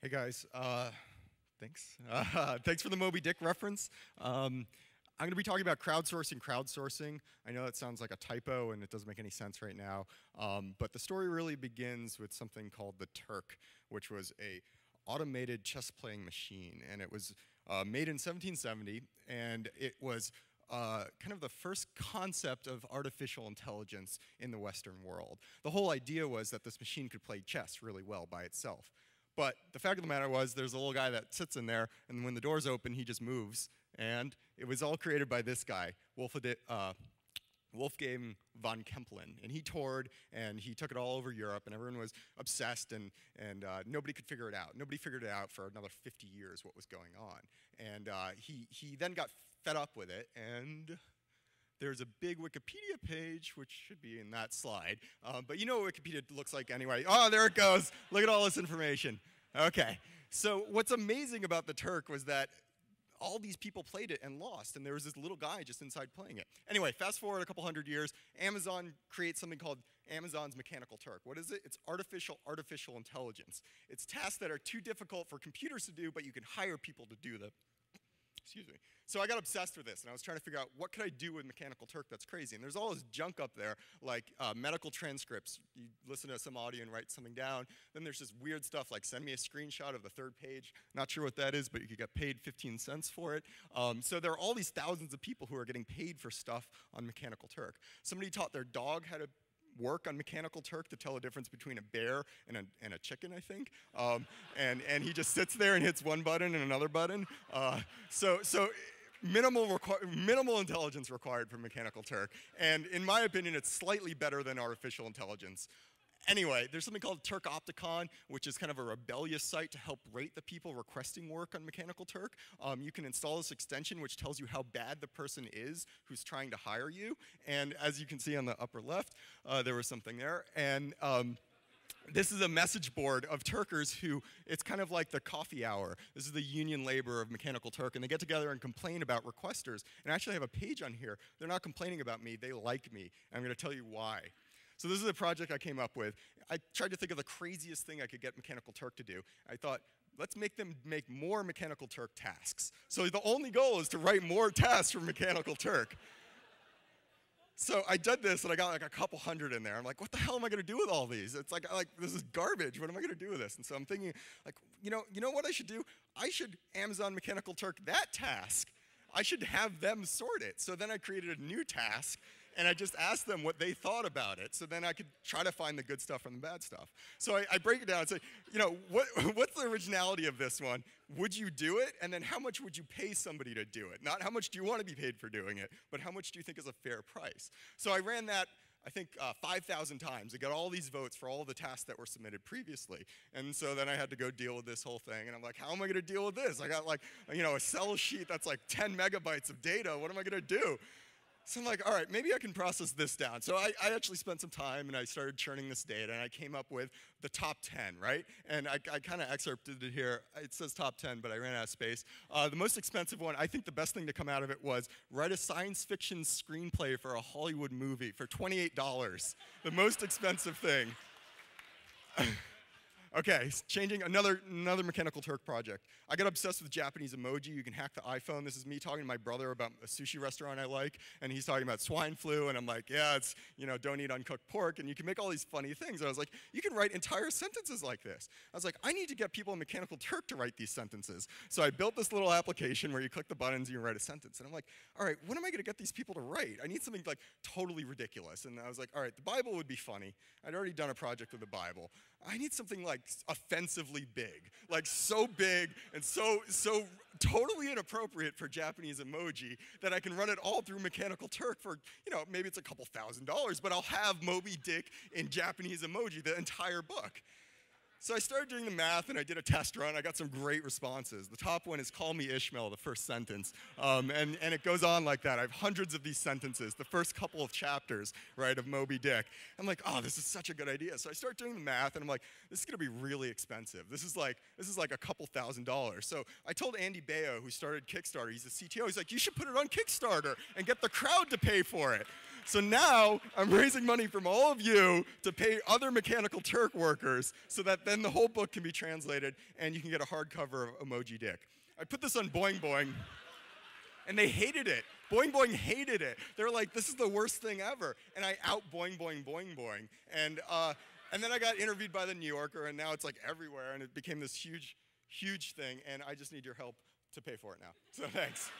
Hey guys, thanks. Thanks for the Moby Dick reference. I'm going to be talking about crowdsourcing. I know that sounds like a typo and it doesn't make any sense right now, but the story really begins with something called the Turk, which was a automated chess-playing machine, and it was made in 1770, and it was kind of the first concept of artificial intelligence in the Western world. The whole idea was that this machine could play chess really well by itself. But the fact of the matter was, there's a little guy that sits in there, and when the doors open, he just moves. And it was all created by this guy, Wolfgang von Kempelen. And he toured, and he took it all over Europe, and everyone was obsessed, and nobody could figure it out. Nobody figured it out for another 50 years what was going on. And he then got fed up with it, and there's a big Wikipedia page, which should be in that slide. But you know what Wikipedia looks like anyway. Oh, there it goes. Look at all this information. OK. So what's amazing about the Turk was that all these people played it and lost, and there was this little guy just inside playing it. Anyway, fast forward a couple hundred years, Amazon creates something called Amazon's Mechanical Turk. What is it? It's artificial intelligence. It's tasks that are too difficult for computers to do, but you can hire people to do them. Excuse me. So I got obsessed with this, and I was trying to figure out what could I do with Mechanical Turk that's crazy. And there's all this junk up there, like medical transcripts. You listen to some audio and write something down. Then there's this weird stuff like send me a screenshot of the third page. Not sure what that is, but you could get paid 15 cents for it. So there are all these thousands of people who are getting paid for stuff on Mechanical Turk. Somebody taught their dog how to work on Mechanical Turk to tell the difference between a bear and a chicken, I think. And he just sits there and hits one button and another button. So minimal intelligence required from Mechanical Turk. And in my opinion, it's slightly better than artificial intelligence. Anyway, there's something called Turk Opticon, which is kind of a rebellious site to help rate the people requesting work on Mechanical Turk. You can install this extension which tells you how bad the person is who's trying to hire you. And as you can see on the upper left, there was something there. And this is a message board of Turkers who, it's kind of like the coffee hour. This is the union labor of Mechanical Turk, and they get together and complain about requesters. And I actually have a page on here. They're not complaining about me, they like me. And I'm going to tell you why. So this is a project I came up with. I tried to think of the craziest thing I could get Mechanical Turk to do. I thought, let's make them make more Mechanical Turk tasks. So the only goal is to write more tasks for Mechanical Turk. So I did this, and I got like a couple hundred in there. I'm like, what the hell am I going to do with all these? It's like this is garbage. What am I going to do with this? And so I'm thinking, like, you know what I should do? I should Amazon Mechanical Turk that task. I should have them sort it. So then I created a new task, and I just asked them what they thought about it. So then I could try to find the good stuff from the bad stuff. So I break it down and say, what's the originality of this one? Would you do it? And then how much would you pay somebody to do it? Not how much do you want to be paid for doing it, but how much do you think is a fair price? So I ran that, I think, 5,000 times. I got all these votes for all the tasks that were submitted previously. And so then I had to go deal with this whole thing. And I'm like, how am I going to deal with this? I got like, a Excel sheet that's like 10 megabytes of data. What am I going to do? So I'm like, all right, maybe I can process this down. So I actually spent some time, and I started churning this data, and I came up with the top 10, right? And I kind of excerpted it here. It says top 10, but I ran out of space. The most expensive one, I think the best thing to come out of it was write a science fiction screenplay for a Hollywood movie for $28. The most expensive thing. Okay, changing another Mechanical Turk project. I got obsessed with Japanese emoji. You can hack the iPhone. This is me talking to my brother about a sushi restaurant I like, and he's talking about swine flu, and I'm like, yeah, it's, don't eat uncooked pork, and you can make all these funny things. And I was like, you can write entire sentences like this. I was like, I need to get people in Mechanical Turk to write these sentences. So I built this little application where you click the buttons and you write a sentence. And I'm like, all right, what am I going to get these people to write? I need something like totally ridiculous. And I was like, all right, the Bible would be funny. I'd already done a project with the Bible. I need something like offensively big, like so big and so totally inappropriate for Japanese emoji that I can run it all through Mechanical Turk for, maybe it's a couple $1,000s, but I'll have Moby Dick in Japanese emoji, the entire book. So I started doing the math, and I did a test run. I got some great responses. The top one is "Call me Ishmael," the first sentence. And it goes on like that. I have hundreds of these sentences, the first couple of chapters, right, of Moby Dick. I'm like, oh, this is such a good idea. So I start doing the math, and I'm like, this is going to be really expensive. This is like a couple $1,000s. So I told Andy Baio, who started Kickstarter, he's the CTO, he's like, you should put it on Kickstarter and get the crowd to pay for it. So now I'm raising money from all of you to pay other Mechanical Turk workers so that then then the whole book can be translated, and you can get a hardcover of Emoji Dick. I put this on Boing Boing, and they hated it. Boing Boing hated it. They were like, this is the worst thing ever. And I out Boing Boing Boing Boing. And then I got interviewed by the New Yorker, and now it's like everywhere, and it became this huge, huge thing, and I just need your help to pay for it now. So thanks.